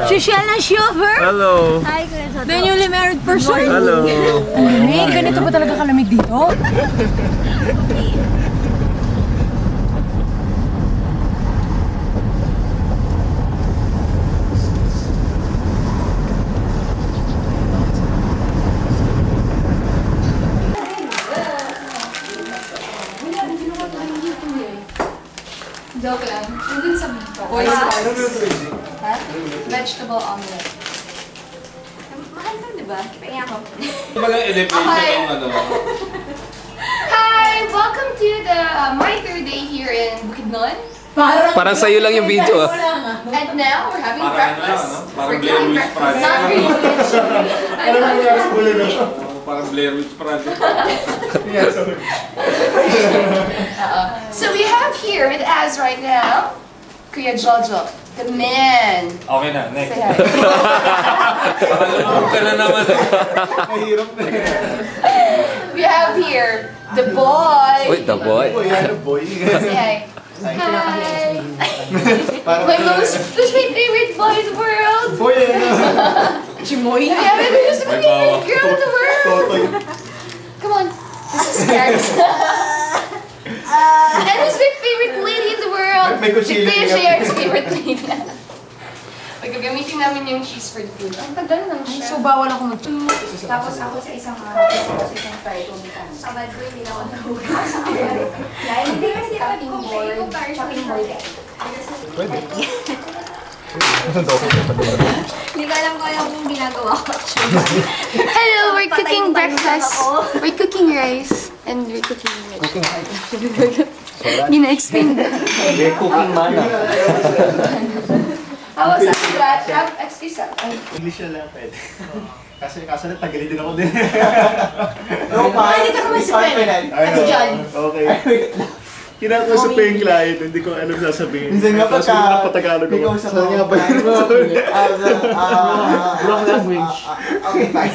Social na chauffeur? Hello. Hi, Kuya Soto. The newly married person? Hello. Ang lamig. Ganito ba talaga kalamig dito? Joke lang. Nandun sa vegetable omelet. Mahal lang, di ba? Kaya ako. Mga elevator ang ano. Hi! Welcome to the my third day here in Bukidnon. Parang sa'yo lang yung video ah. And now we're having Parang breakfast. ano, parang We're Blair doing Witch breakfast. Project. Not really. Parang Blair Witch Project. So we have here with us right now, Kuya Jojo, the man. Okay na, next. Say hi. Parang ka na naman. We have here the boy. Wait, the boy. Say hi. Hi. My most favorite boy in the world. Chimoy. Yeah, my most favorite girl in the world. Come on. This is scared. And who's my favorite lady in the world? Si Kuya Shayar's favorite lady. Gagamitin namin yung cheese for the food. Ang tagal lang siya. So, bawal ako mag... Tapos ako sa isang fry kumitan. Sa bad ko, hindi na ako nahugas. Dahil hindi kasi chopping board. Pwede. Hindi ko alam kung ginagawa ko. Hello, we're cooking breakfast. We're cooking rice. And we're cooking vegetables. Hindi na-explain. May cooking mana. How was that? Excuse me. English na lang pwede. Kaso na tagalin din ako din. Dito naman si Ben. At si John. Okay. Kinakausap ko yung client, hindi ko alam sasabihin. Minsan nga Tapos yung napatagalog ako. ikaw sa mga Wrong language. Okay, fine.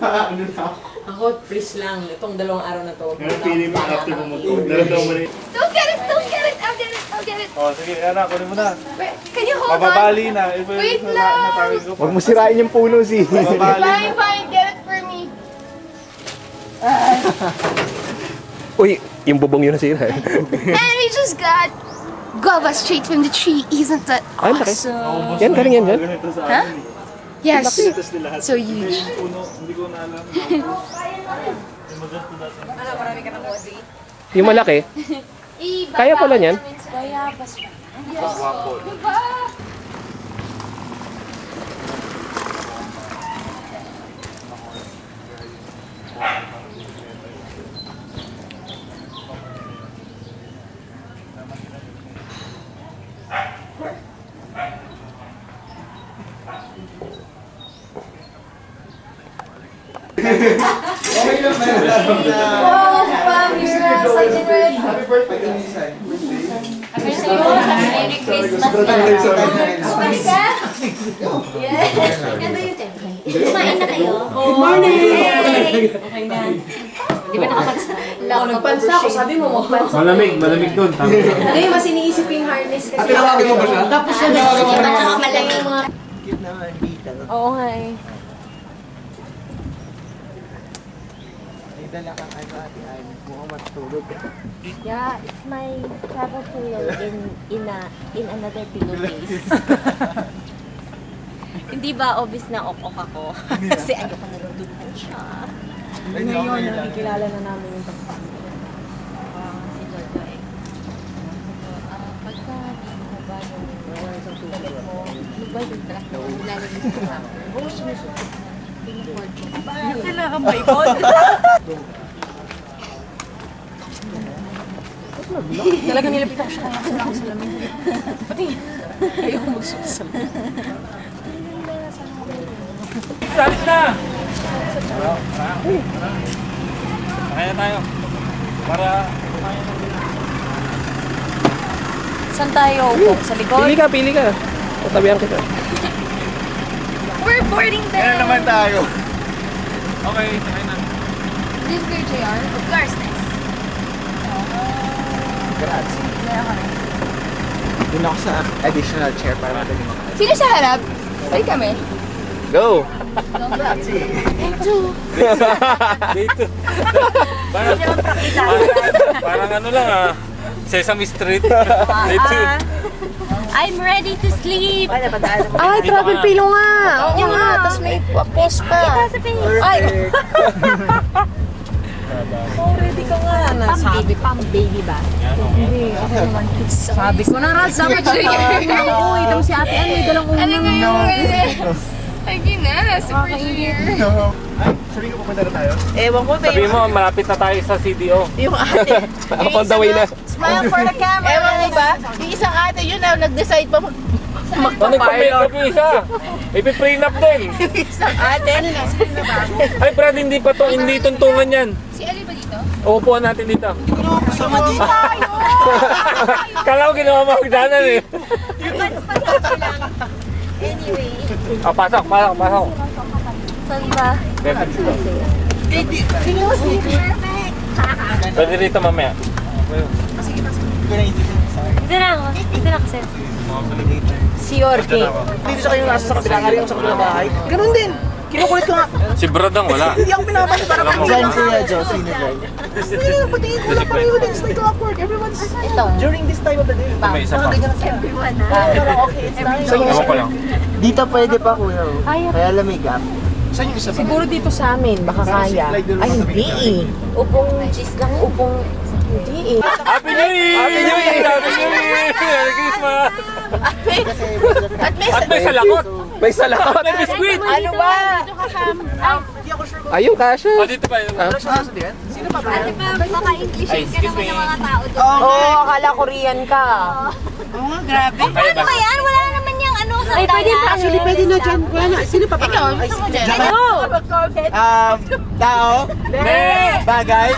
Ano na ako? Ako, please lang. Itong 2 araw na to. Yung feeling mo after mo mag-code. Naramdaman mo na yun. Don't get it! Don't get it! I'll get it! I'll get it! Oh, sige, anak, kunin mo na. Wait, can you hold on? Mababali na. Wait lang! Huwag mo sirain yung puno, si. Fine, fine. Get it for me. Uy, yung bubong yun nasira. And we just got guava straight from the tree. Isn't that Ay, laki. awesome? Yan, galing yan dyan. Huh? Yes. Lahat. So huge. Puno, hindi ko na alam. Yung malaki. Kaya pala niyan. Kaya pa siya. Diba? Okay lang ba yun? Happy birthday, Inisan. Merry Christmas na. Bumalik ka? Yes. Ganda yung temple. Kumain na kayo? Good morning! Okay na. Di ba nakapansa? Nagpansa ako, sabi mo mo. Malamig doon. Hindi, mas iniisip ko yung harness kasi. Tawagin mo ba siya? Tapos siya Di ba na. nakamalamig mga... Cute naman, tita. Oo nga eh. May dala kang ano, ate Ay. Mukhang matulog. Yeah, it's my travel pillow in another pillowcase. Hindi ba obvious na ok ako? Kasi ayoko na duduhan siya. Ngayon, nakikilala na namin yung Si Jojo eh. Pagka hindi mo ba yung damit mo, mag-budget ka lang doon, lalagay sa kasama. Oo, sinusunod. Pinucord ko. Kailangan ba ikot? Talagang nilapitan ko siya. Wala ako sa lamin. Pati, ayoko magsuot sa lamin. Salis na! Kaya tayo. Para Saan tayo upo? Sa likod? Pili ka. Tatabihan kita. We're boarding kaya them. naman tayo. Okay, sakay na. This is good, JR. Of course, next. Grazie. Doon ako sa additional chair para madali. Sino sa harap? Balik kami. Go! Dito. Parang ano lang ah. Sesame Street. Dito. I'm ready to sleep. Ay, travel pillow nga. Oo nga, tapos may post pa. Ay, ready ka nga. Sabi Pang baby ba? Sabi ko na rin, sabi ko uy, dam si ate ano, dalang ulo. Ano nga yung Lagi na, super junior. Ay, sabi ko pupunta na tayo. Ewan ko, Sabi mo, malapit na tayo sa CDO. yung ate. Ako on the way na. Smile for the camera. Ewan mo ba? Yung isang ate yun na nag-decide pa Nagpa-makeup yung isa. Ipi-prenup din. isang ate. Ay, Brad, hindi pa to, hindi tuntungan yan. Si Ali ba dito? Uupuan natin dito. Kasama dito. Kala ko ginawa mo hagdanan eh. Anyway, Pasok. saan ba? Pwede rito mamaya. Dito na ako. Dito na kasi. Si Yorkie. Dito sa kayo nasa sa kabila, nga rin ako sa kabila bahay. Ganun din. Kinukulit ko nga. Si Brad ang wala. Hindi ako pinapasok para pag Diyan siya, Joe. Sino dyan? Patingin ko lang pareho din. It's like awkward. Everyone's during this time of the day. May isa pa. Everyone na. Okay, it's nice. Ewan ko lang. Dito pwede pa, kuya. Kaya lamig ah. Saan yung isa ba? Siguro dito sa amin, baka kaya. Ay, hindi eh. Upong cheese lang. Upong, hindi eh. Happy New Year! Happy New Year! Happy New Year! Merry Christmas! At may salakot! May salakot! May biskuit! Ano ba? Ayun, kasha. Dito pa yun. Sino pa ba? Di ba, baka English ka naman ng mga tao doon. Oo, akala Korean ka. Ano ba yan? Wala na naman yung ano sa Ay, pwede pa. Actually, pwede na dyan. Wala na. Sino pa ba? Ikaw, gusto mo dyan? Ano? Tao? Bagay?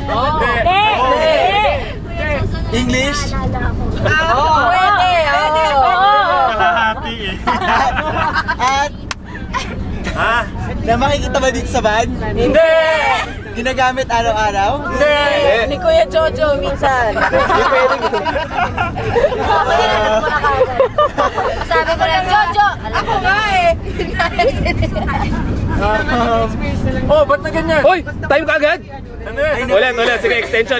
English? Pwede, oo. Kalahati eh. At na makikita ba dito sa van? Hindi! Ginagamit araw-araw? Hindi! Ni Kuya Jojo minsan. Sabi ko lang, Jojo! Ako nga eh. Oh, ba't na ganyan? Hoy! Time ka agad! Ano yan? Ulit. Sige, extension.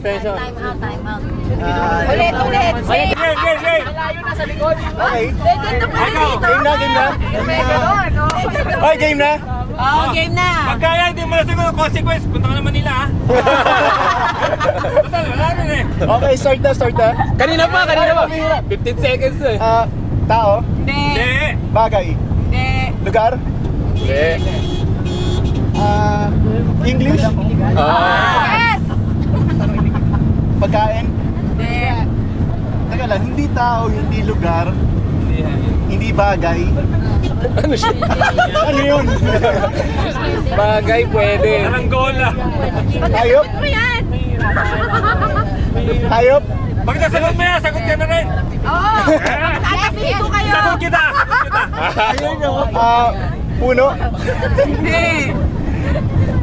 Time out. Ulit. Game! Okay. Game na? Ay, game na? Oo, game na. Pagkaya hindi mo nasagot ang consequence, punta ka naman nila ha? Total, wala rin eh. Okay, start na. Kanina pa. 15 seconds na eh. Tao? Hindi! Bagay? Lugar? Hindi. English? Yes! Pagkain? Teka lang, hindi tao, hindi lugar, hindi bagay. Ano siya? Ano yun? Bagay pwede. Aranggola! Hayop? Hayop? Pag nasagot mo yan, sagot ka na rin! Tatapihin ko kayo. Sagot kita! Puno?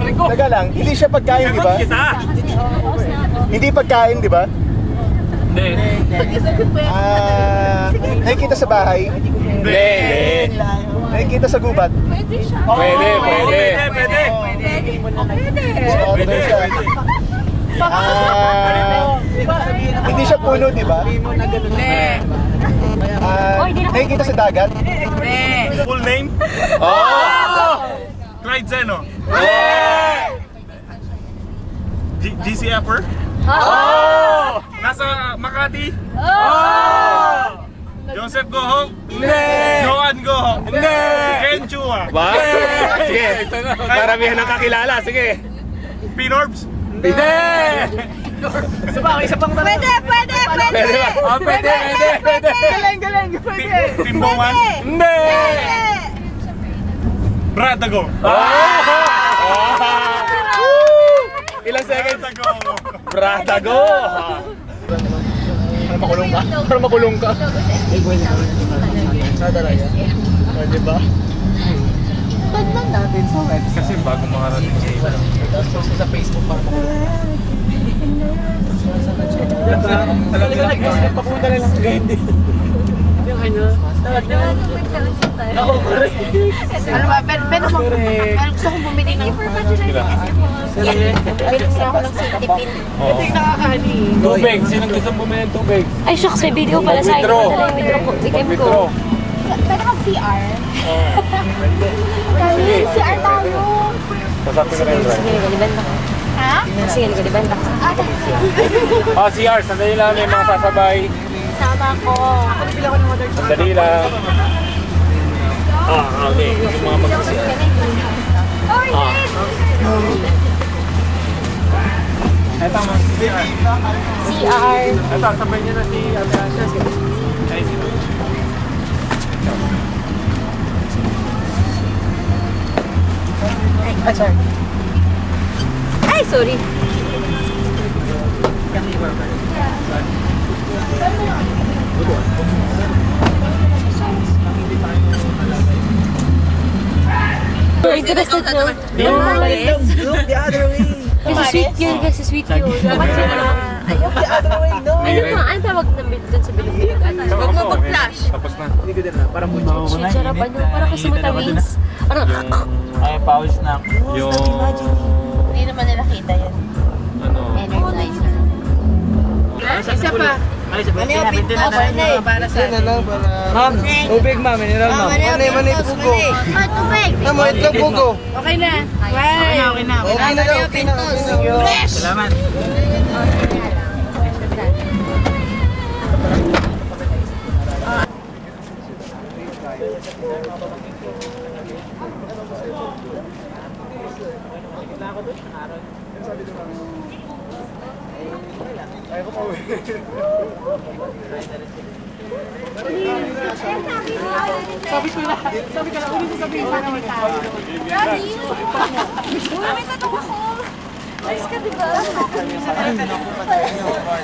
Teka lang, hindi siya pagkain, di ba? Sagot kita! Hindi pagkain, di ba? Hindi. Nakikita sa bahay? Hindi. Nakikita sa gubat? Pwede. Pwede! Pwede siya. Hindi siya puno, di ba? Nakikita sa dagat? Full name? Oh! Clyde Zeno. GCFer? Oh! Nasa Makati? Oh! Joseph Goho? Hindi! Joan Goho? Hindi! Ken Chua? Ba? Sige. Maramihan ng kakilala. Sige. Pinorbs? Hindi! Isa pang tanong. Pwede! Pwede ba? Oh, pwede! Galing. Pwede. Timboman? Hindi! Bradago? Ilang seconds? Bradago. Bratago! Para makulong ka. Di ba? Tagnan natin sa website. Kasi bago makarating sa iba. Tapos sa Facebook para makulong. Talaga nag-papunta na lang sa guide. Ano ba? Pero gusto kong bumili ng... Bili mo ako ng sitipin. Tubig. Sinong gusto bumili ng tubig? Ay, shucks, may video pala sa akin. Withdraw. Withdraw po. Bigay mo ko. Withdraw. Pwede kang CR? Sige. CR tayo. Pasapin ko na yung drive. Sige, galibanda ka. Ha? Sige, galibanda ka. Oh, CR. Sandali lang. May mga sasabay. Sama ko. Sandali lang. Okay. Yung mga mag-CR. Ito mga CR. CR. Ito, sabay niyo na si Atasha. Ay, sino? Ay, sorry. Interested no? Look the other way. Kasi sweet yun, kasi sweet yun. Look the other way, no. Ano tawag ng doon sa bilog-bilog? Huwag mo mag-flash. Tapos na. Hindi ko din na, parang mo Shit, sarapan yun. Parang kasi matawins. Parang, Ay, pawis na. Yung... Hindi naman nila kita yan. Ano? Energizer. Isa pa. Ano yung pit mo? Para sa atin. Ma'am, tubig ma'am, mineral ma'am. Manay pugo. Tubig! Ma'am, itlog pugo. Okay na. Okay na. Okay na daw, okay na. Fresh! Salamat. Ayos ka, diba?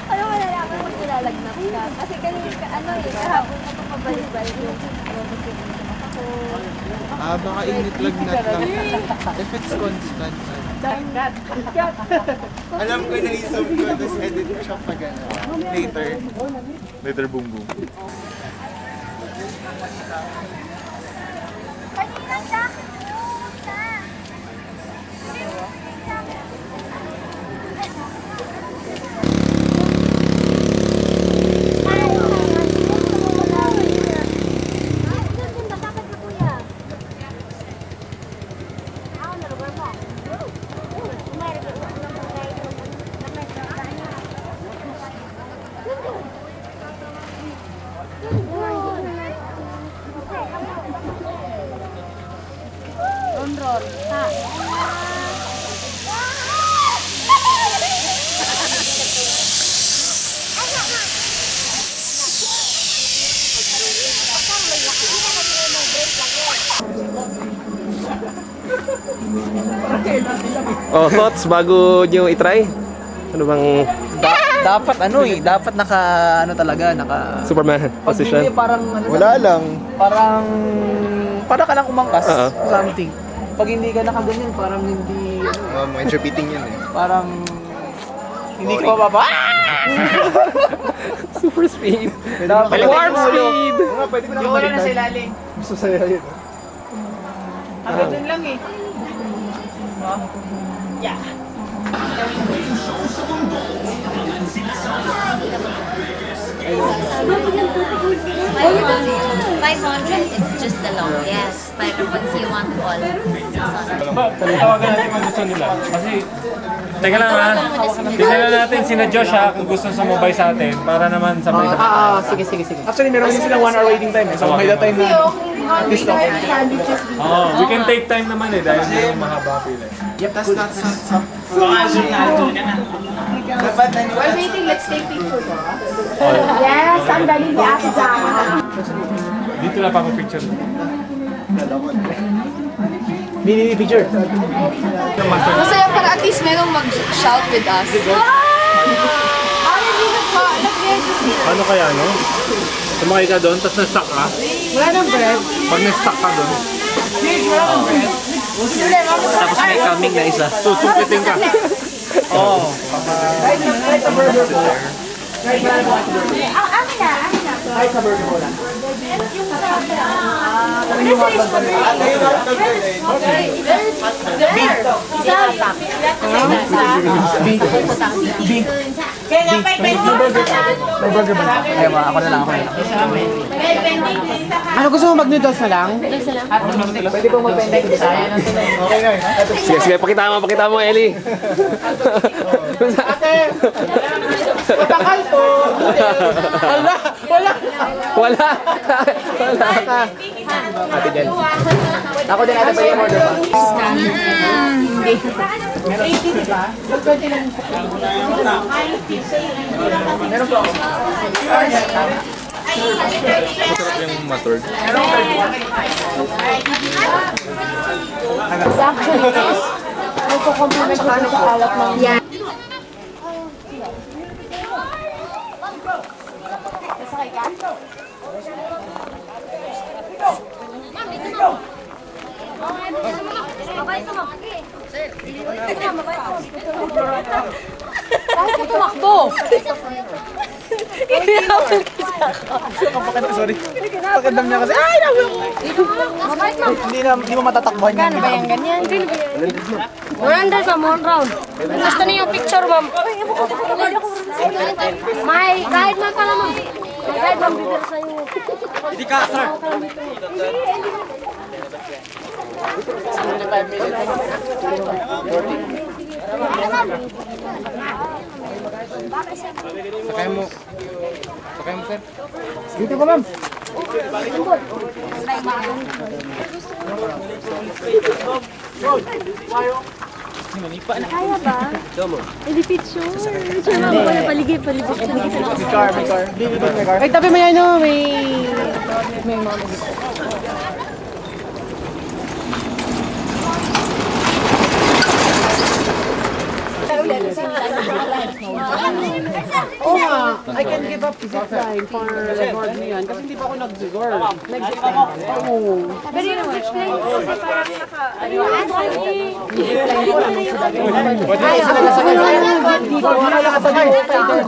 Ano mo nalaman pag nilalagnat ka? Kasi kanina ka, kahapon na pabalik-balik yung Baka init lagnat lang. If it's constant. Alam ko na isip ko, tapos edit ko siya pag ano. Later. Later, boom boom. kanina siya. Oh, thoughts bago nyo itry? Ano bang Dapat dapat naka talaga, naka Superman pag hindi position? parang Wala lang. para ka lang umangkas, Oo. something. Pag hindi ka nakaganyan, parang hindi Medyo beating yan eh. parang hindi ka mababa. Super speed. Dapat Warp speed! Pwede ko na yung wala na sa ilalim. Gusto sa'yo yun. Hanggang dun lang eh. Yeah. 500 is just the longest. Pero once you want all, 600. Tawagan natin kung gusto nila. Kasi, teka lang ha. Tingnan natin sina Josh ha kung gusto sumubay sa atin para naman sabay sa Sige. Actually, meron din silang 1 hour waiting time eh. So, may the time na at least lang. we can take time naman eh dahil hindi yung mahaba pila. That's not some... While waiting, let's take picture. Yes, ang dali ni Ate Jama. Dito lang pa picture. Mini picture. Masaya para at least merong mag-shout with us. Ano kaya no? Sumakay ka doon, tapos na-stuck ka? Wala nang bread. Pag na-stuck ka doon, Wala nang bread. Tapos may coming na isa. susukitin ka. Oh. Amin na. Kahit sa burger mo lang. May burger ba? Ay, ako na lang. Ano gusto mo mag-noodles na lang? Pwede pong mag-pendek isa. Sige, pakita mo, Ellie. Ate! Bakal po! Wala! Wala. Ate Jen. Ako din ate pa yung order ba? Hindi. 80, di ba? 20 lang. Meron po. Masarap yung mustard. Actually, guys, nagko-compliment ko sa alat ng yan. Sasakay ka? Bakit ka tumakbo? Inihapal kasi ako. Sorry. Pakandam niya kasi. Ay, nabi ako! Hindi mo matatakbuhan yan. Ano ba yung ganyan? 100 ma'am, 1 round. Gusto niyo yung picture, ma'am? May kahit man pala, ma'am. May kahit ma'am, bibir sa'yo. Hindi ka, sir. Sakay mo, sir. Dito ka, ma'am. Kaya ba? Hindi picture. Picture, ma'am. Wala paligid. May car. Ay, tabi mo yan, no? May mga Oo nga, I can give up zipline for reward mo yan. Kasi hindi pa ako nag-zigor. Nag-zipline. Oo. Pero yung beach plane kasi parang naka... Ay, sila na sa dito. Wala ka sa Spider-Man.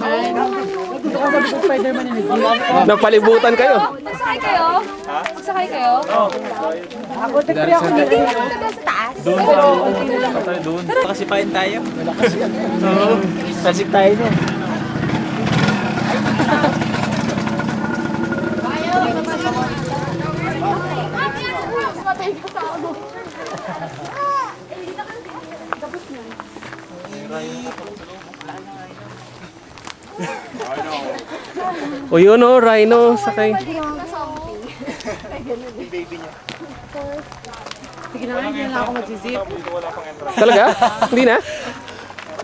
Dito ka sa Spider-Man ni Napalibutan kayo. Magsakay kayo? Magsakay kayo? Ako, tagpri ako dito. Sa taas? Doon. Pakasipain tayo. Tasik tayo no. O yun o, rhino, sakay. Sige na nga, hindi na ako magsisip. Talaga? Hindi na?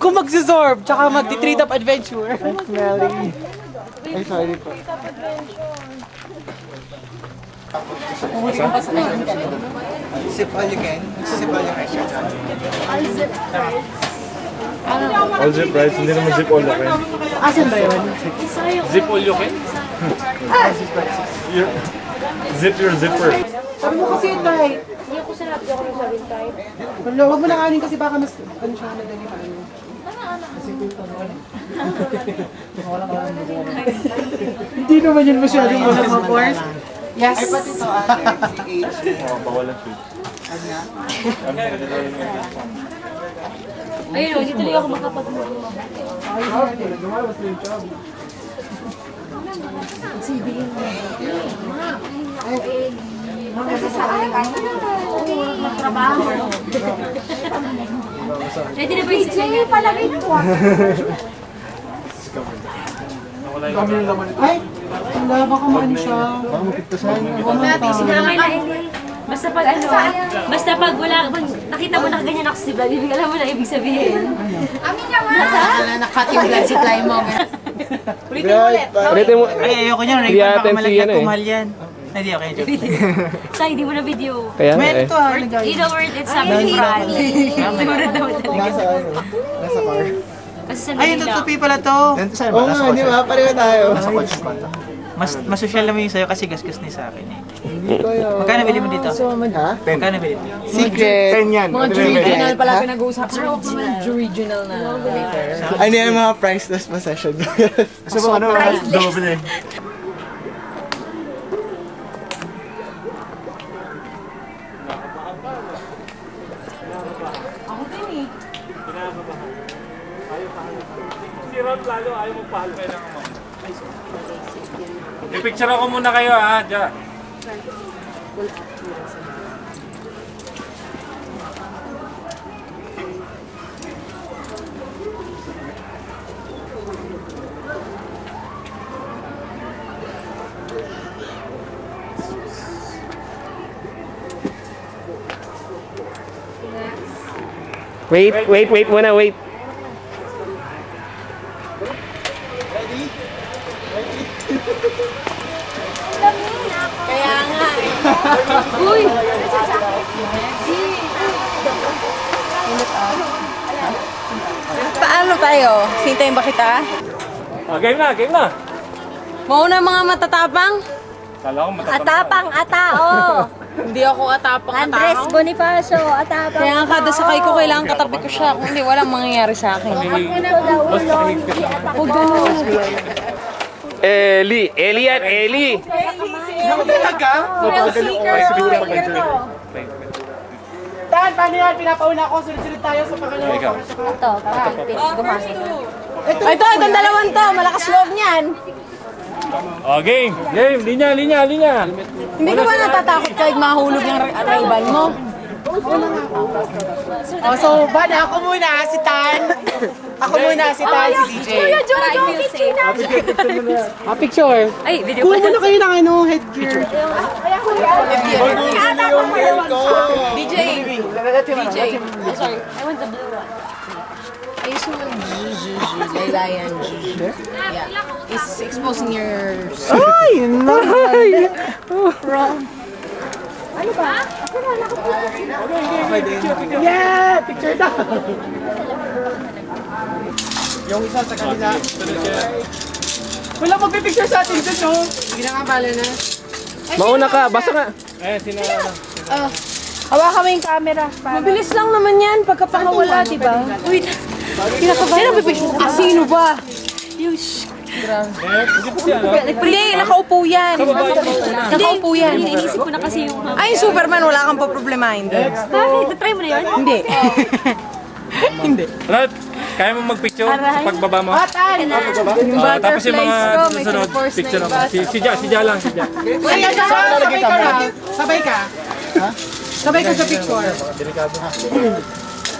Kung magsisorb, tsaka magti-treat up adventure. I'm smelly. Ay, sorry po. Sip all you can. Sip all you can. All zip rides, hindi naman zip all okay. Asan ba yun? Zip all you can? Zip your zipper. Sabi mo kasi tight. Hindi ako sinabi ako ng sabihin tayo. Wala, huwag mo na kanin kasi baka mas ano siya na ganyan ano. Hindi naman yun masyadong walang mga force. Yes. Ay, pati ito ate. Bawalan shoot. Ayun, hindi tuloy ako makapag-move. Ay, ate. Lumalabas na yung job. Sabihin mo. Kasi sa akin, Trabaho. Ready na ba yung PJ palagay ko. Ay, wala baka maano siya. Baka mapigtasan. Basta pag ano, basta pag wala, pag nakita mo na ganyan ako si Vlad, alam mo na ibig sabihin. Amin naman. Nakat yung blood supply mo. Ulitin mo. Ay, ayoko niyan. Hindi Baka natin malagyan siya ko eh. mahal yan. Hindi, okay. Joke. Sa hindi mo na video. Kaya nga Meron eh. to ah. You know where it's something bad. Hindi mo na daw talaga. Nasa car. Kasi sa Ay, yung Manila. tutupi pala to. Oo nga, di ba? Pareho tayo. Mas social naman yung sa'yo kasi gasgas ni sa akin eh. Hindi ko yun. Magkano bili mo dito? Ha? Magkano bili mo? Secret. 10 yan. Mga regional pala pinag-uusapan. Regional na. Ano yung mga priceless possession? Gusto mo ano? Double eh. palo, ayaw mo palo. Kailangan mo. I-picture ako muna kayo ha, dyan. Wait muna, wait. Kaya nga eh. Uy! Paano tayo? Sintayin ba kita? Game na, game na. Mauna mga matatapang? Kala ko matatapang. Atapang, atao! Hindi ako atapang Andres atapang. Bonifacio, atapang. Kaya nga kada sakay ko, kailangan katabi ko siya. Kung hindi, walang mangyayari sa akin. Boss, pakihigpit lang. Huwag ganun. Eli yan, Eli. Ako talaga? Dan, paano yan? Pinapauna ko, sunod-sunod tayo sa pangalawa. Ikaw. Ito, para gumamit. Ito, itong dalawang to. Malakas loob niyan. Oh, game. Game, linya. Hindi ka ba natatakot kahit mahulog yung rival mo? Oh, so, Bana, ako muna, si Tan. Ako muna, si Tan, si DJ. Para I feel safe. Picture. Ay, video Kuha muna kayo ng ano, headgear. DJ. Oh, sorry. I want the blue one. I used to want G. Lilayan G. Yeah. It's exposing your... Ay, nay! Yeah! Picture na! Yung isa sa kanila. Wala magpipicture sa atin dun, no? Sige na nga, bala na. Mauna ka, basta nga. Sino? Hawakan mo yung camera. Mabilis lang naman yan pagkapakawala, di ba? Uy, sino pipicture? Sino ba? Yung Hindi pa siya, no? Hindi, nakaupo yan. Sa baba ito na. Nakaupo yan. Inisip ko na kasi yung... Ay, Superman, wala kang paproblemahin doon. Bakit? Try mo na yun? Hindi. Rat, kaya mo magpicture sa pagbaba mo? Yung Tapos yung mga butterflies ko, may susunod, force na picture yung naman. Si Ja lang, si Ja. Sabay ka na. Sabay ka. Sabay ka sa picture.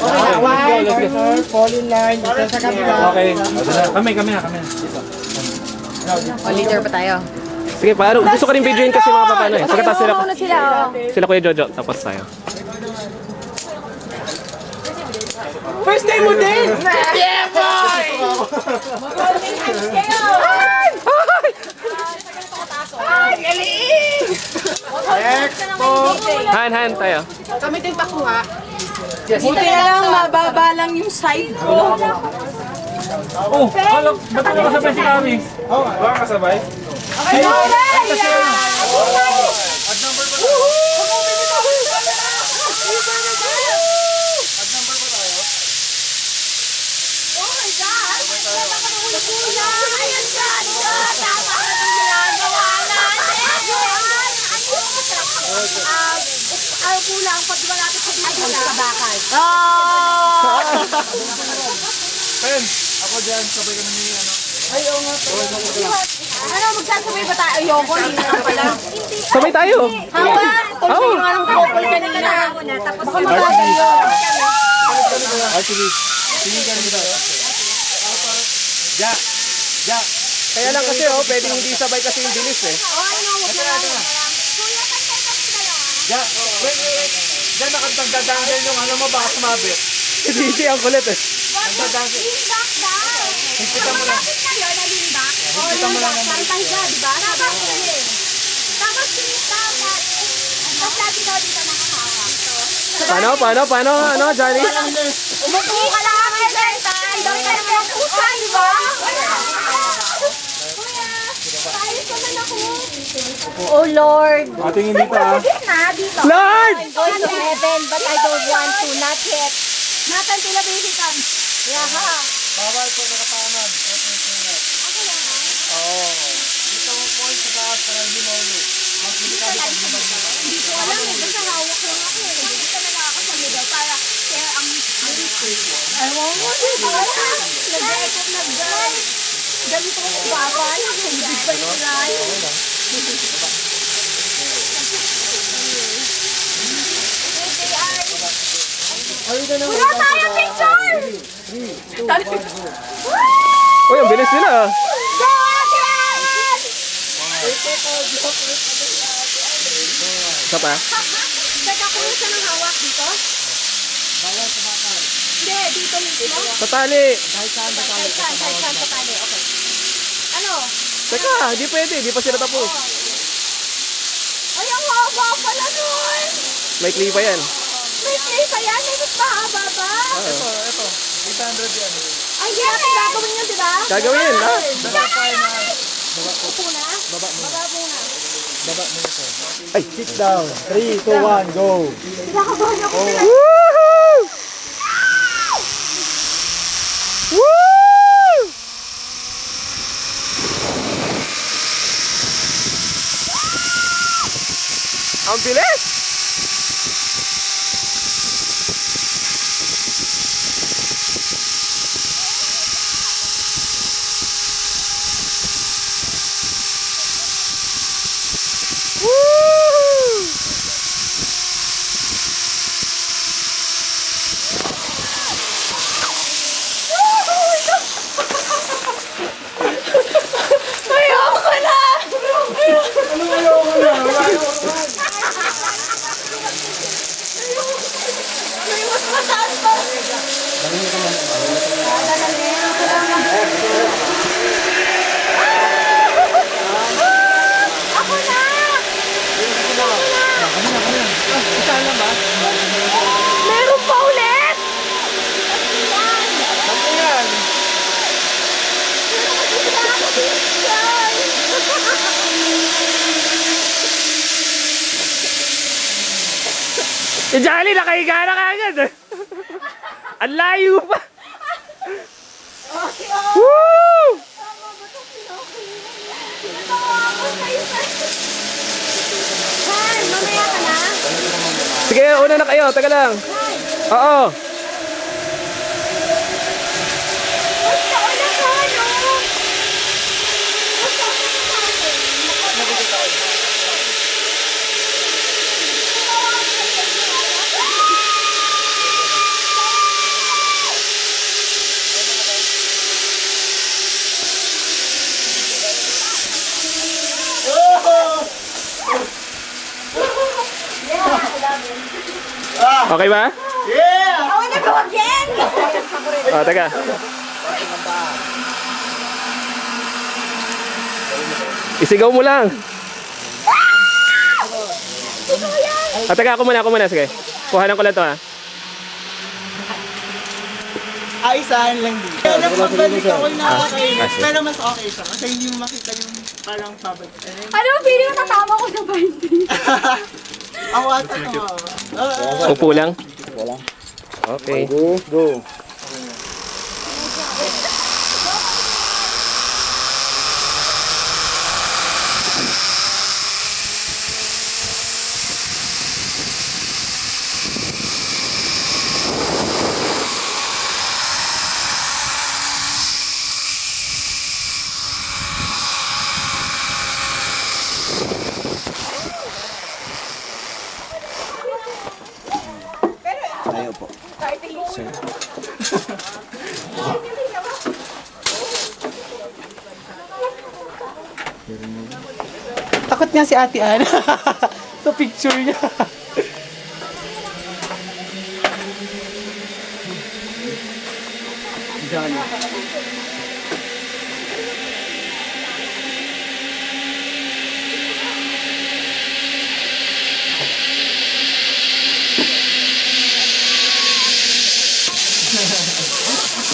Okay, one, fall in line, dito sa kabila. Okay. Kami na. O, leader pa tayo. Sige, paano? Gusto ko rin videoin kasi mga papano eh. Pagkatapos sila, Una sila, sila Kuya Jojo, tapos tayo. First time mo din! Yeah, boy! Han tayo. Kami din pakuha. Buti na lang, mababa lang yung side ko. Oh, halak, ba't mo kasabay si Kami? Baka kasabay? Ang kulang pag malapit sa dito sa bakal. Ako dyan, sabay kami ni ano. Ano, magsasabay ba tayo? Ayoko, hindi na pala. Sabay tayo. Hawa! Tulog nga ng couple kanina. Tapos baka magagal yun. Kaya lang kasi pwedeng hindi sabay kasi yung bilis eh. Dyan nakagdangdanggan yung ano mo, baka sumabit. DJ ang kulit eh. Limbak daw. Bakit na yun na limbak? Limbak. Parang pahiga, di ba? Tapos sinitaw. Tapos lagi daw dito nakahawak. Paano? Ano, Johnny? Umupo ka lang ang Bertan. Daw ka naman ang pusa, di ba? Kuya, ayos naman ako. Oh Lord. Ating hindi pa. Dito. Lord! I'm going to heaven, but I don't want to. Not yet. Not until I visit them. Yaha. Bawal po nakatanan. Oo. Dito mo po sa taas para hindi maulog. Magpilikado pag lumagyan. Hindi ko alam eh. Basta hawak lang ako eh. Hindi ka na lang ako sa middle para share ang ministry. Ewan mo. Nag-record nag-guys. Ganito ko baba. Big pa yung line. Wala tayo picture! Uy, ang bilis nila. Go, Ate! Isa pa? Teka, kung siya ng hawak dito? Hindi, dito dito. Sa tali. Kahit saan sa tali. Okay. Ano? Teka, di pwede. Di pa sila tapos. Ay, ang haba pala nun! May clip pa yan. May play pa yan? May mas mahaba ba? Ito. 800 yan. Ay, yes! Gagawin nyo, di ba? Gagawin, ha? Gagawin natin! Upo na? Baba muna. Ay, sit down. 3, 2, 1, go. Kinakabahan ako sila. Woohoo! Woo! Ang bilis! Woo! Ayoko na! May mas mataas pa. Ako na! Meron pa ulit! Si Jolly, nakahiga na kaagad. Ang layo pa. Woo! Han, mamaya ka na. Sige, una na kayo. Taga lang. Oo. Basta ulit ka, no? Basta ulit sa akin. Okay ba? Yeah! I wanna go again! O, taga. Isigaw mo lang. Taga, ako muna. Sige. Kuhanan ko lang to, ha. Ay, saan lang dito. Pero pagbalik ako na okay. sige. Pero mas okay siya kasi hindi mo makita yung parang pabalik. Ano, feeling ko tatama ko sa birthday. Ang wata ko. Upo lang. Okay. Go. Ayaw po. Takot nga si Ate Ana sa picture niya.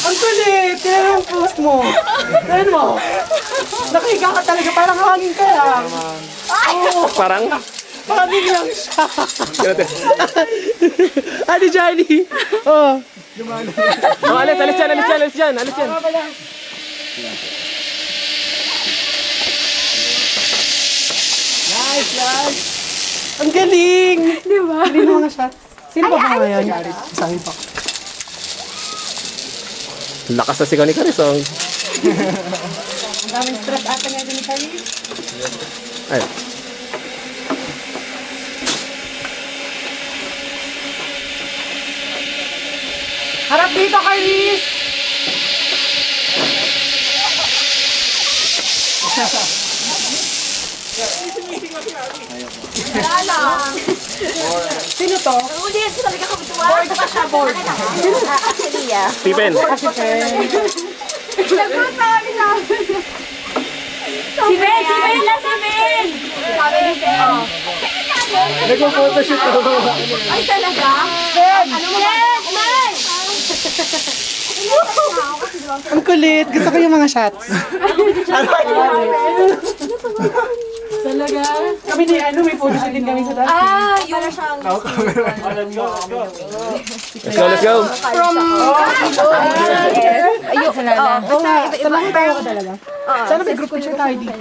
Ang kulit! Tignan mo ang post mo. Tignan mo. Nakahiga ka talaga, parang hangin ka lang. Parang? Hangin lang siya. Ate Jolly. Oh. Oh, alis dyan. Nice. Ang galing! Di ba? Hindi mo mga shots. Sino ba ba ngayon? Sabi pa. Lakas na sigaw ni Carisong. Ang daming stress ata niya din ni Charlie. Ay. Harap dito, Carlis! Wala lang. Sino to? Hindi, sinabi ka kabituan. Board pa siya, board. Actually, yeah. Stephen. Nagpunta kami namin. Si Ben! Si Ben lang! Si Ben! Sabi ni Ben. Nagpo-photoshoot ako. Ay, talaga? Ben! Ano mo ba? Ben! Ang kulit. Gusto ko yung mga shots. Talaga? Kami ni ano, may photoshoot din kami sa dati. Yung siyang... Let's go. From... Ayun, halala. Talaga tayo ka talaga. Sana may group picture tayo dito.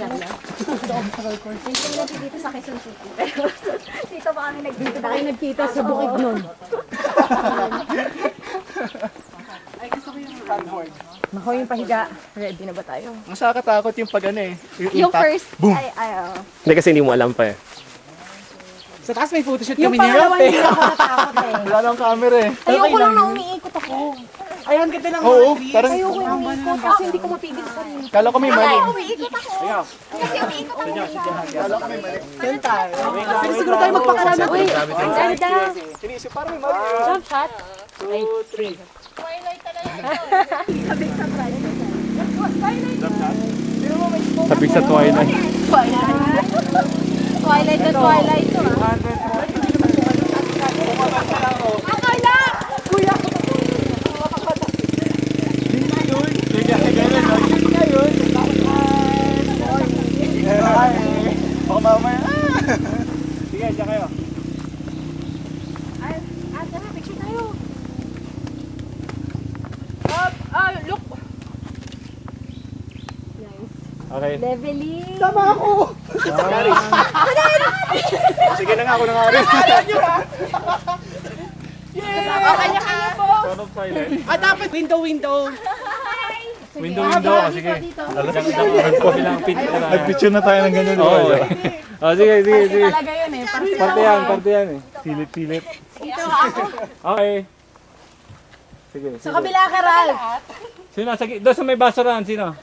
Dito sa Quezon City. Dito ba kami nagkita? Tayo nagkita sa bukid nun. Nako yung pahiga. Ready na ba tayo? Mas nakakatakot yung pag ano eh. Yung impact. first... Boom! Hindi kasi hindi mo alam pa eh. Sa taas may photoshoot kami ni Rob eh. Wala lang camera eh. Ayoko lang na umiikot ako. Ayun, ganda lang Oo, mga trees. parang Ayoko yung umiikot kasi hindi ko mapigil sa sarili. kala ko may mali. Umiikot ako. Kasi umiikot ako. Yan tayo. Sige, siguro tayo magpakasama. Uy, Ang ganda. Sinisip parang may mali. Jump shot. 2, 3. Sabik sa Twilight. Twilight na Twilight to ah. Akala! Kuya! Baka mamaya. Sige, dyan kayo. Tara, picture tayo. Look! Okay. Leveling. Tama ako. Sige na nga, ako na nga rin. Kanya-kanya po! Son of Twilight. Dapat window. Window. Oh, sige. Bilang pin. Nag-picture na tayo ng ganyan. Oo. Oh, sige. Talaga yun eh. Parte yan eh. Silip. Okay. Sige. Sa kabila ka, Ralph. Sino? Doon sa may basurahan, sino?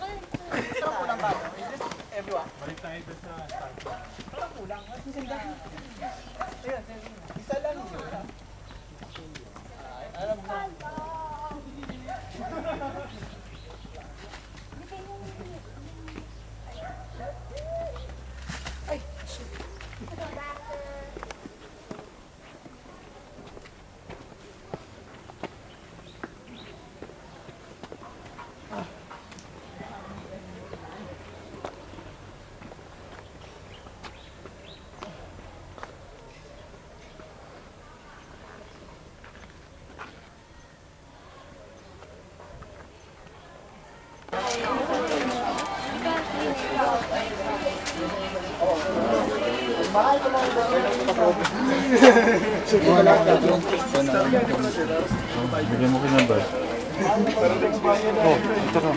Bigyan mo kinabal. Oh, ito ka.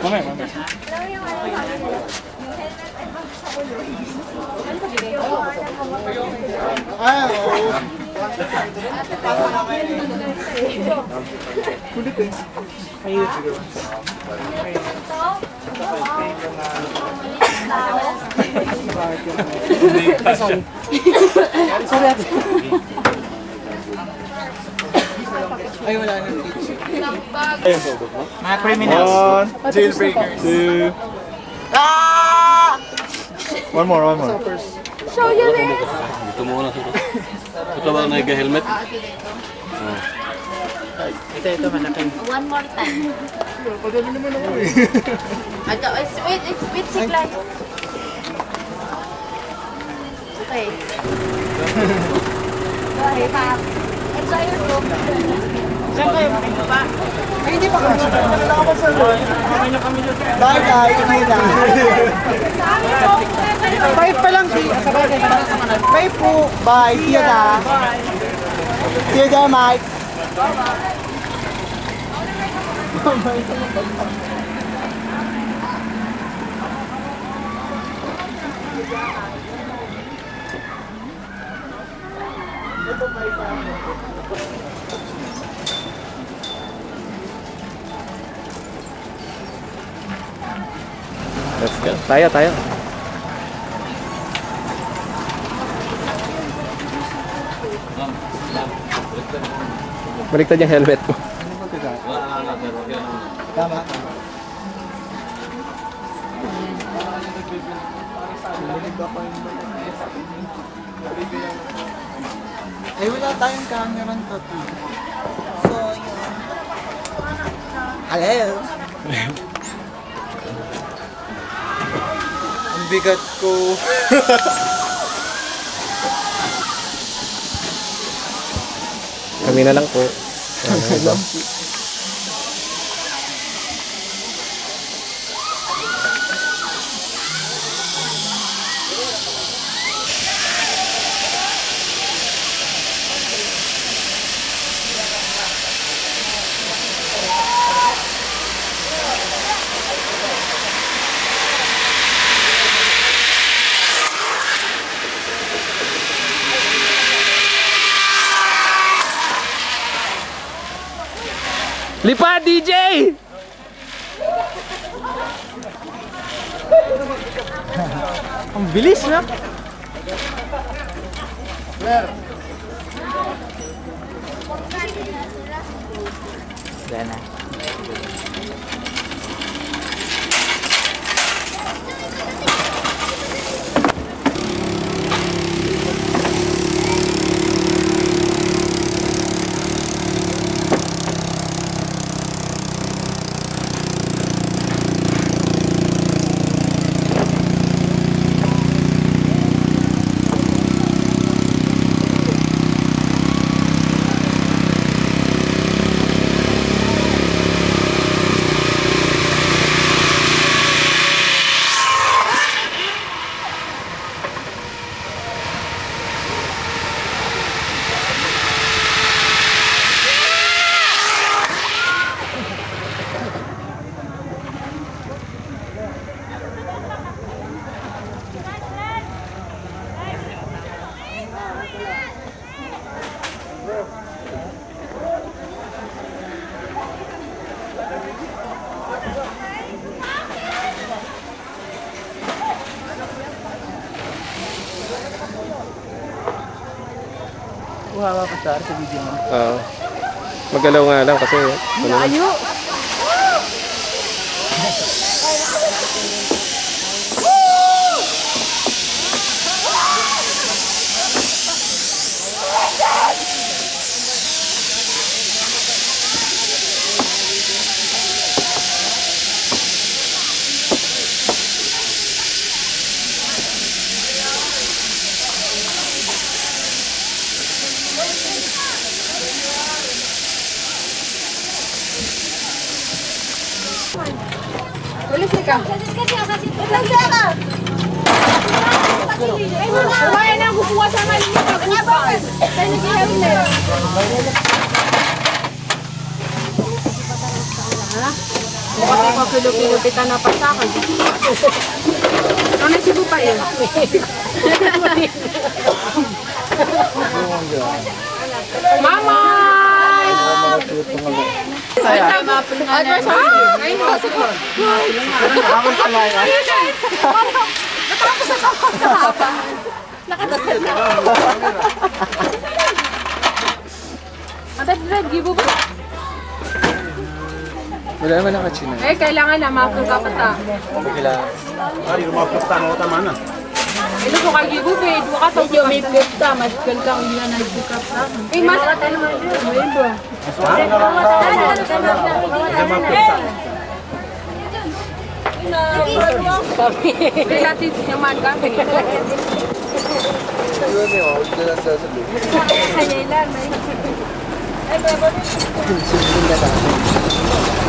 Mamaya. Kulit eh. Ay, wala na. Mga criminals. 1, jailbreakers. 2. One more. Show you this. Ito muna. Ito ba nag-helmet? Ito, malaki. One more time. Padali naman ako eh. It's with siklay. Okay. Okay, Pap. Enjoy your book. Saan kayo? Pa? Ay, hindi pa kami. Bye, guys. Bye, Bye pa lang, di. Bye po. Bye. See you da. See you there, Mike. Let's go. Tayo. Baliktad yung helmet ko. Tama. Ay, wala tayong camera to. So, yun. Hello? Ang bigat ko. Kami na lang po. Lipat, DJ! Ang bilis na. Diyan na. Kuhawa pa sa video mo. Oo. Magalaw nga lang kasi. Layo! Ulit ka. Kasi. Kumain na, kukuha sa maliit na bukas. Tayo si helmet. Mukha tayo papilupin na pa sa akin. Ano si Bupa yun? Mama! Wala naman nakachina. Eh, kailangan na makakapata. Ay, rumapasta mo tama na. Ito po kay Gibu, eh. Dua ka to. Yung may pipta, mas kaldang ilan na ipukapta. Eh, mas... Relative naman kami.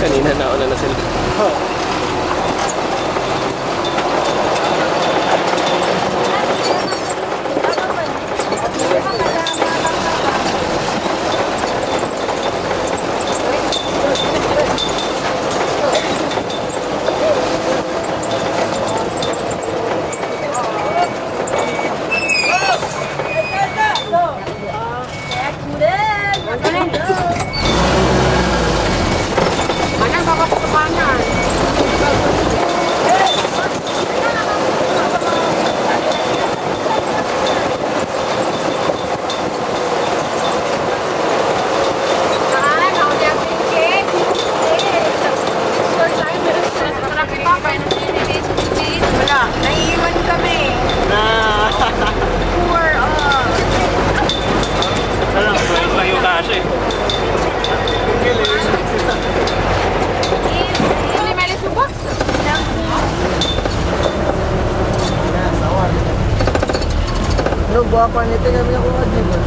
Kanina nauna na sila. buha pa nito kami ako di ba?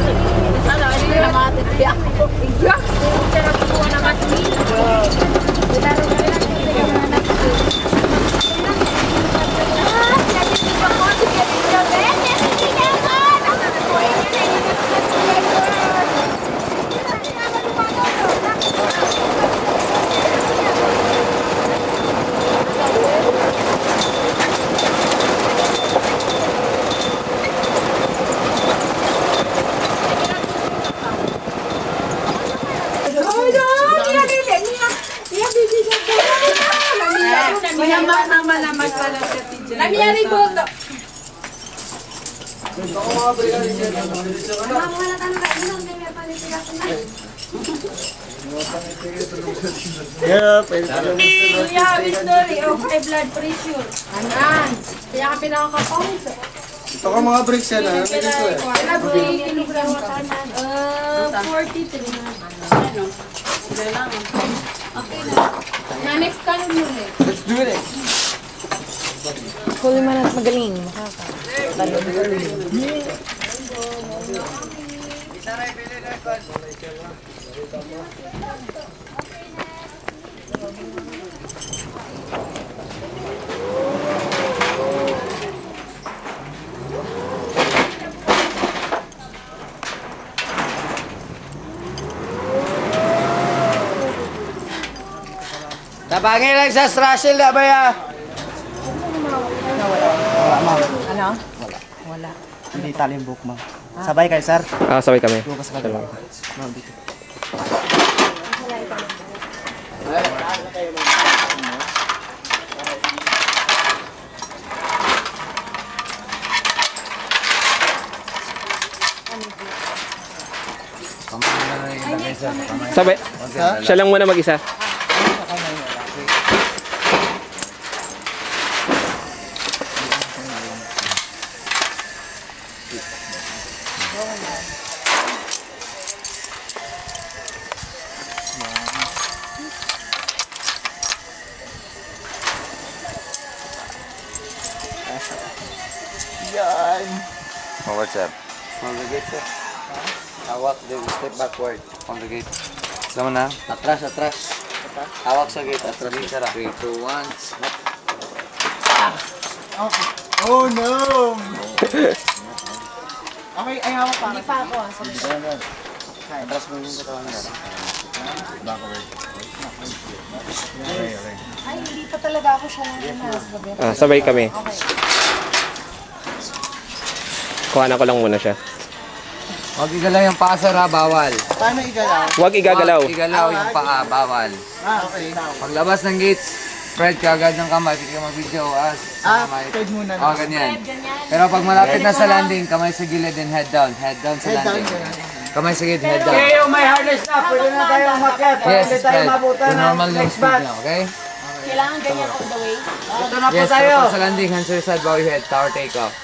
Sana kasi na matiti ako. Yes! Sarap po na matiti. Nangyari po ito. Yeah, pwede pa lang. Kuya, story of high blood pressure. Anan. Kaya ka pinakakapawis. Ito ka mga bricks yan, ano? Ito eh. Grabe, kilogram ka na. 43. Ano? Sige lang. Okay na. Next ka nung muli. Let's do this. Huli man at magaling. Tabangin lang sa Russell na ba ya? Ano? Wala. Hindi tali yung book, ma'am. Sabay kayo, sir. Sabay kami. Bukas ka dalawa. Ma'am, dito. Sabay. Siya lang muna mag-isa. Yan. Forward, sir. On the gate, sir. Hawak, then step backward. On the gate. Sama na. Atras, atras. Hawak sa gate, atras. 3, 2, 1. Oh no! Okay, ay hawak pa. Hindi pa ako. Atras mo yung katawan na. Backward. Ay, hindi pa talaga ako siya lang Sabay kami. Kuhanan ko lang muna siya. Huwag igalaw yung paa, sir, ha? Bawal. Paano igalaw? Huwag igagalaw. Huwag igalaw yung paa, bawal. Okay. Paglabas ng gates, spread ka agad ng kamay. Pwede ka mag-video, sa kamay. Spread muna. Ganyan. Pero pag malapit na sa landing, kamay sa gilid and head down. Head down sa landing. Kamay sa gilid, head down. Okay, yung may harness na. Pwede na tayo umakyat. Yes, Pwede tayo spread. mabutan To ng normal yung next speed batch. na, okay? Kailangan ganyan all the way. Ito na po Yes, tayo. pero pag sa landing, hands to your side, bow your head, tower take off.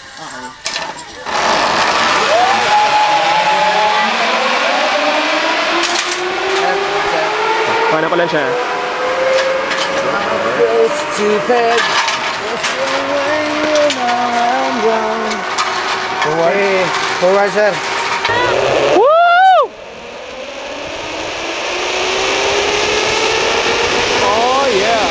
Kuhanan ko lang siya. Stupid. Forward. Forward, sir. Woo! Oh yeah.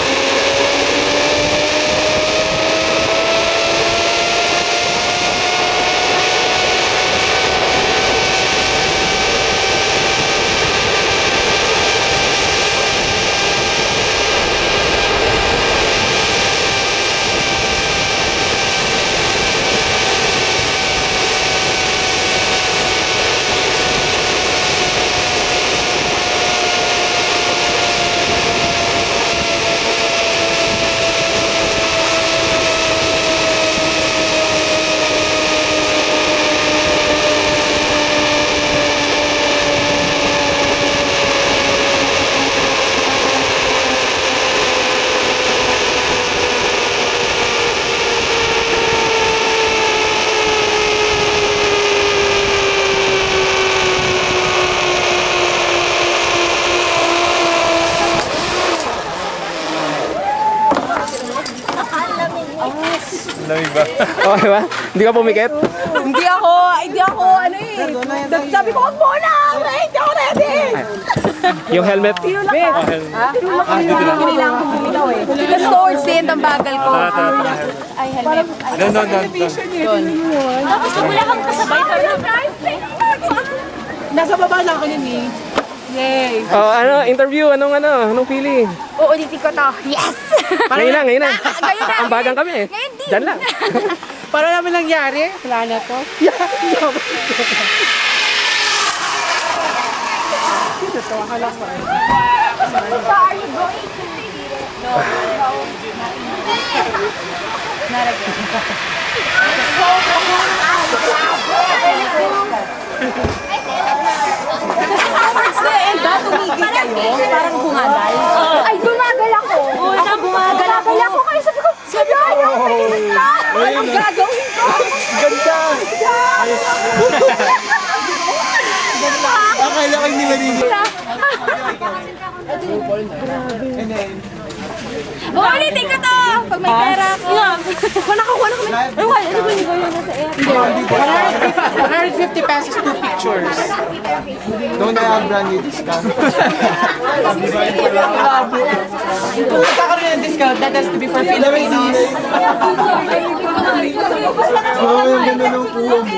Lamig ba? Okay ba? Hindi ka pumikit? Hindi ako, ano eh. Sabi ko, wag muna! Hindi ako ready! Yung helmet. Kailangan kong bumilaw eh. Because towards the end ang bagal ko. Ay, helmet. Doon. Tapos wala kang kasabay. Nasa baba na ako yun eh. Yay! Oh, interview, anong feeling? Uulitin ko to. Yes! Ngayon na. Ngayon na. Ang bagang kami eh. Ngayon din. Diyan lang. Para namin nangyari, wala na to. Are you going to? Not again. Towards the end, tumigil kayo. Parang bumagal. Ay, bumagal ako. Ako bumagal ako. Kaya sabi ko, Anong gagawin ko? Ganda! Akala ko hindi marinig. uulitin ko to. Pag may pera ako. Nakakuha na kami. Ano ba yung nasa air? 150 pesos, 2 pictures. Don't I have brand new discount? Kung magkakaroon ng discount, that has to be for Filipinos. Oo, yung ganda ng kuha mo.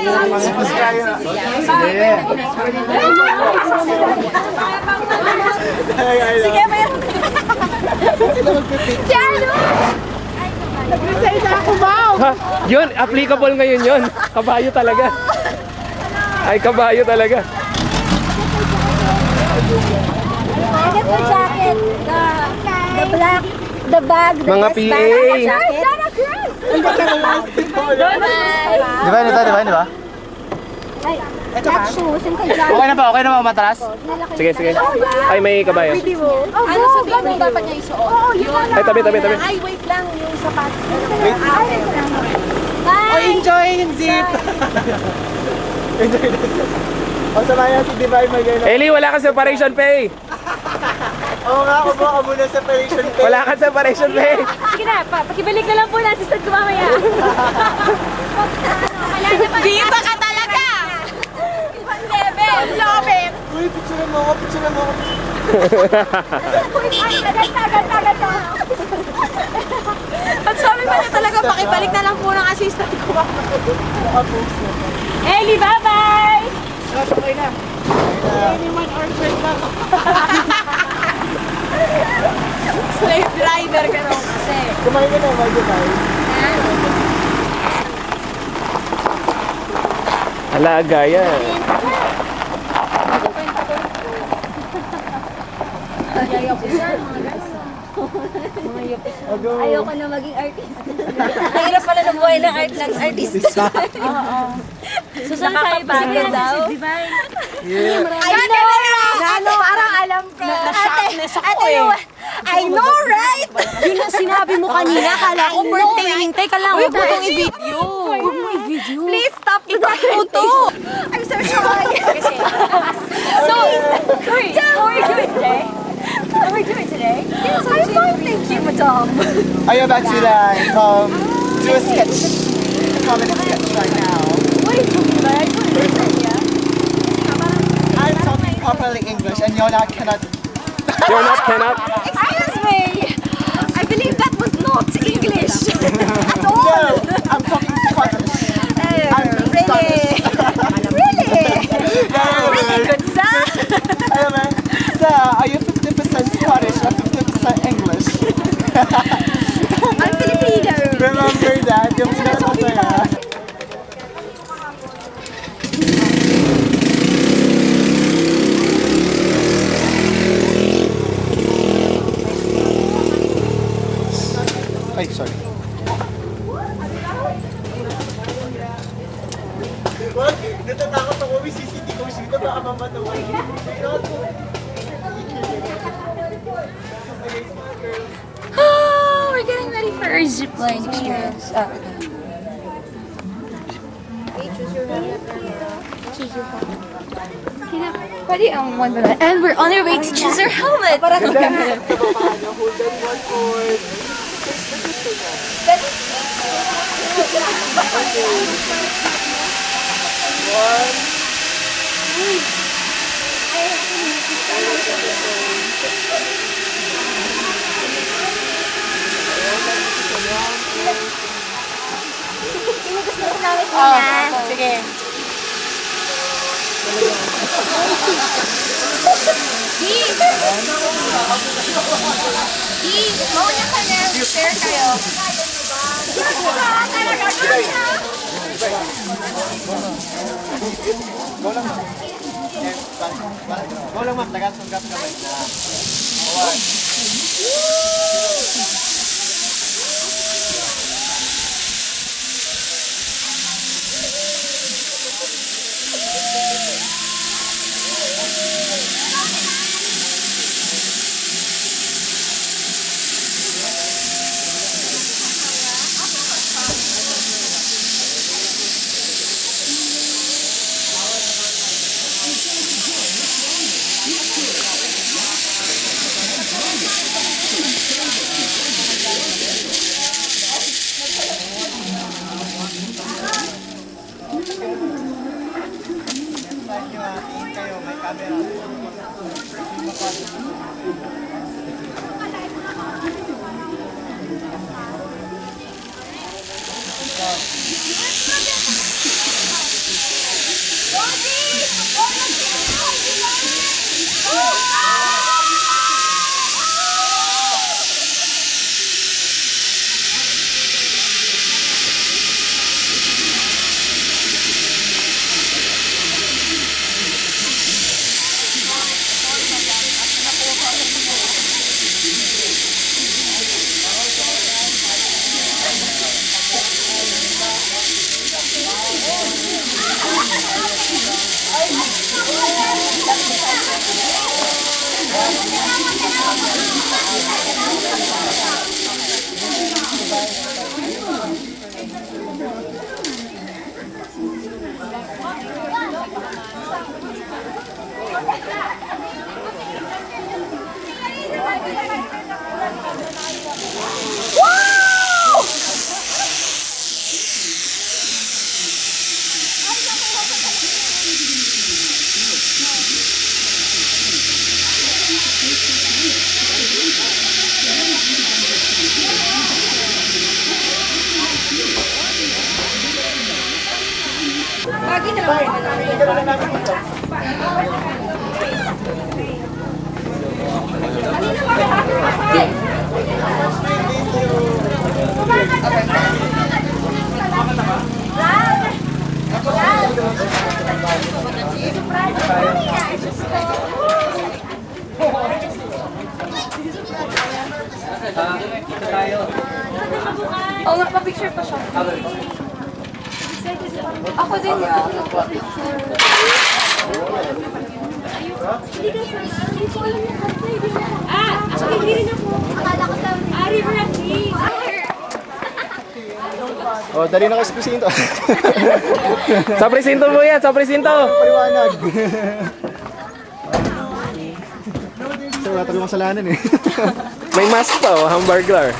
Sige, may si ano? Nag-resign na ako, Mau! Ha? Yun, applicable ngayon yun. Kabayo talaga. Ay, kabayo talaga. I get the jacket. The black, the bag, the Mga best PA. bag. Donna Cruz! Di ba? Black shoes and kay John. Okay na ba matras? Sige. Ay, may kabayo. Ano sabihin mo dapat niya isuot? Oo, yun na lang. Ay, tabi. Ay, wait lang yung sapatos. Bye! Enjoy yung zip! O, samayan si Divine mag-ano. Eli, wala kang separation pay. Oo nga, kumuha ka muna sa separation pay. Wala kang separation pay. Sige na, pakibalik na lang po na. Assistant ko mamaya. Diva ka talaga! Ibang level. Love it. Uy, picture mo ako. Uy, tagal to. At sabi pa niya talaga, pakibalik na lang po ng assistant ko. Ellie, bye-bye! Okay na. Anyone order ka? Slave driver ka naman kasi. Kumain ka na, mag-divine. Alaga yan. Ayoko na maging artist. Mahirap pala na buhay ng artist. Susunod tayo bagay daw. I know, parang alam ko. I know, right? Yun ang sinabi mo kanina. Kala ko pertaining. Teka lang, huwag mo itong i-video. Huwag mo i-video. Please stop the photo. I'm so shy. So, Chris, how are you doing today? How are you doing today? Yes, I'm fine, thank you, madam. Ayun, back sila. Do a sketch. A comedy sketch right now. What are you talking about? I couldn't listen, yeah? I'm talking properly English and you're not cannot. You're not cannot. Excuse me. I believe that was not English at all. No, I'm talking Scottish. Really? Really? Really good, sir. Ayun, man. Sir, are you 50% Scottish or 50% English? I'm Filipino. Remember that? Yung sinabi ko sa'yo. Ay, sorry. Wag, natatakot ako. May CCTV ko dito. Baka mamatawag. Oh, we're getting ready for our zipline experience. Pwede ang one ba? And we're on our way to choose our helmet. Hold on one point. Sige. Mauna ka na. Share kayo. Go lang ma'am, tagal sunggap kamay na. Oo nga, pa-picture pa siya. Ako din yan. Actually, hindi rin ako. Akala ko sa River and King. Oh, dali na kayo sa presinto. Sa presinto mo yan, sa presinto. Paliwanag. Ito, wala talagang kasalanan eh. May mask pa, oh, hamburglar.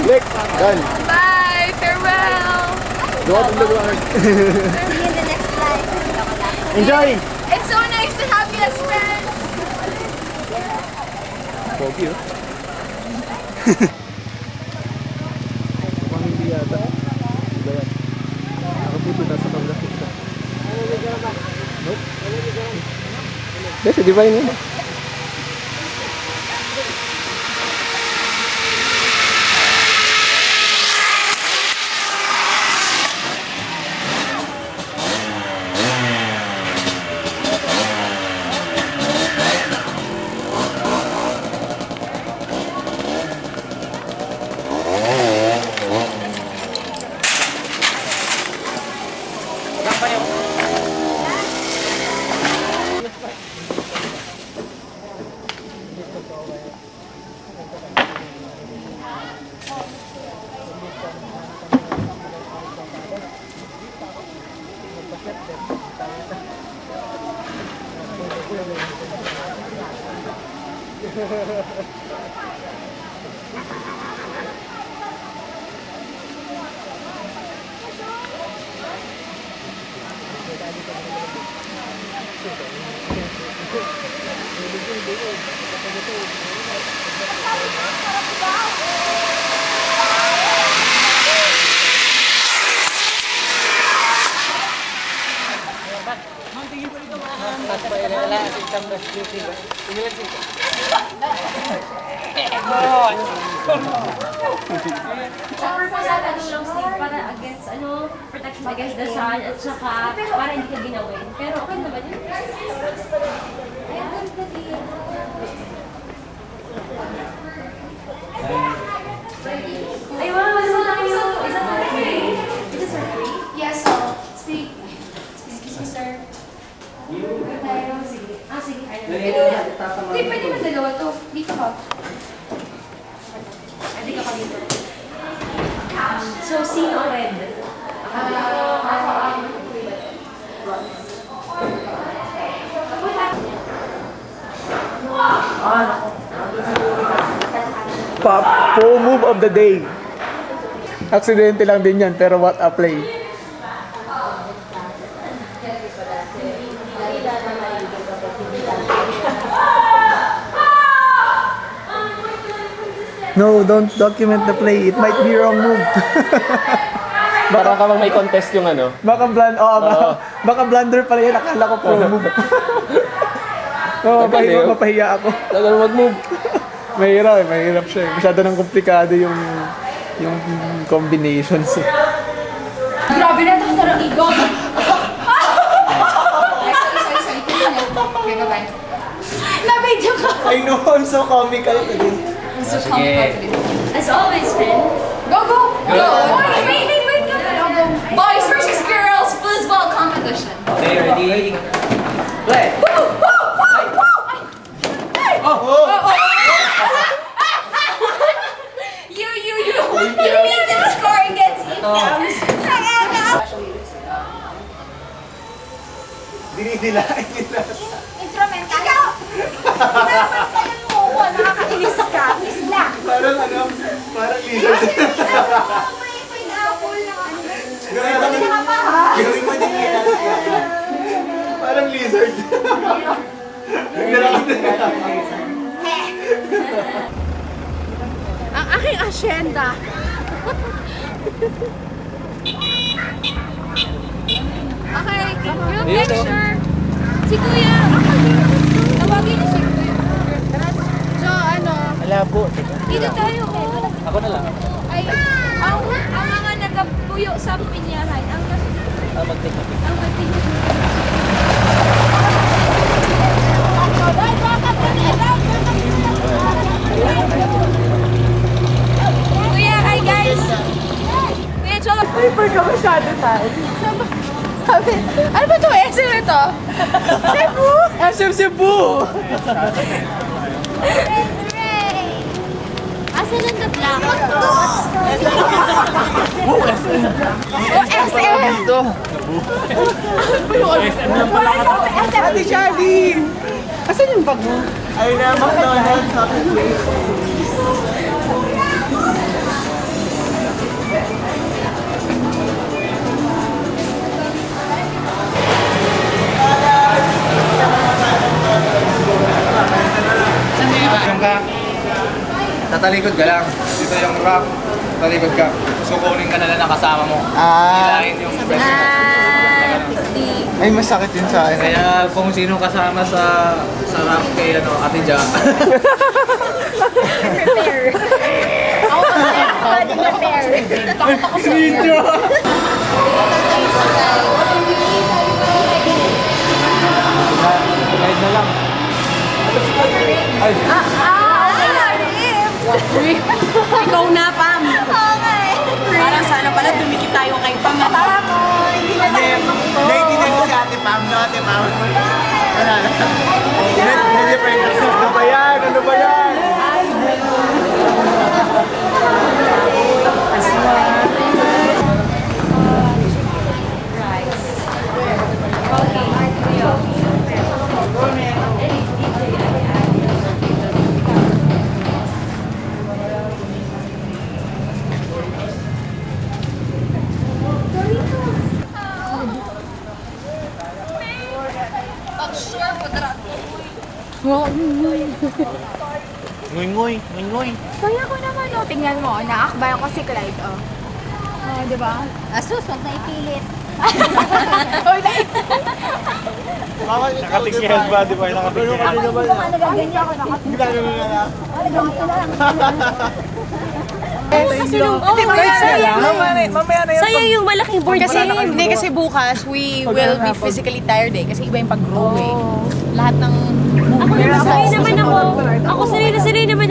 Click! Done. Bye! Farewell! Luwag ang luwag. See you in the next life. Enjoy! It's so nice to have you as friends! Pogi oh. Mukhang hindi yata. Iba yan. Nakaputo na sa pag-graphic ka. Nope. Yes, di ba yun? Para against protection against the sun at saka para hindi ka ginawin. Pero okay naman yun. Ay, wow, wala lang yun. Is that for free? Is this for free? Yes, speak. Excuse me, sir. Sige. Sige. Hindi, pwede na dalawa to. Dito ka. Hindi ka pa dito. So, sino red? Po move of the day. Aksidente lang din yan, pero what a play. No, don't document the play. It might be wrong move. Parang ka bang may contest yung ano? Baka blunder pala yan. Akala ko pro move. Mapahiya ako. Tagal mag-move. Mahirap siya. Masyado nang komplikado yung combinations. Grabe na ito. Tarang igo. Sorry. Okay, bye-bye. Na-video ka. I know, I'm so comical today. So complicated. As always, Finn. Go! Wait! Boys versus girls foosball competition. Okay, ready? Play! You need to score against me. Dinidilain nila. Instrumental. Dapat ka lang mo. Nakakainis ka. Miss lang. Parang lizard. May pineapple na ano. Gawin mo din yan. Parang lizard. Ang aking asyenda. Okay, group picture. Si Kuya. Tawagin niyo si Kuya. So, Malabo. dito tayo. Ako na lang. Ay, ang mga nagpuyo sa pinyahan. Ang Kuya, hi guys. Kuya, Cholo. Paper ka masyado tayo. Ano ba ito? SM ito? Cebu? SM Cebu! Asan ang tabla? SM! Dito. Ate Charlie! Asan yung bag mo? Ay na, McDonald's. Tatalikod ka lang. Dito yung rock. Talikod ka. Sukunin ka na lang ng kasama mo. Hilahin yung best. Ay, masakit yun sa akin. Kaya kung sino kasama sa rock kay Ate Ja. Prepare. Ako pa prepare. Takot ako sa Video! Guide na lang. Ikaw na, Pam. Okay. Parang sana pala dumikit tayo kay Pam. Para ko, hindi na tayo makuha. Naiintindihan ko si Ate Pam, no? Ate Pam. Wala na. Ano ba yan? Ano ba yan? Ngoy, ngoy. Kaya ko naman, oh. Tingnan mo, naakbayan ko si Clyde, oh. Oh, di ba? Asus, huwag na ipilit. Nakatingin ba? Di ba? Nakatingin. Nagaganyan ako, Mamaya na Sa'yo yung malaking board game. Hindi kasi bukas, we will be physically tired eh. Kasi iba yung pag-grow eh. Lahat ng Ako naman sanay naman ako. Ako sanay na sanay naman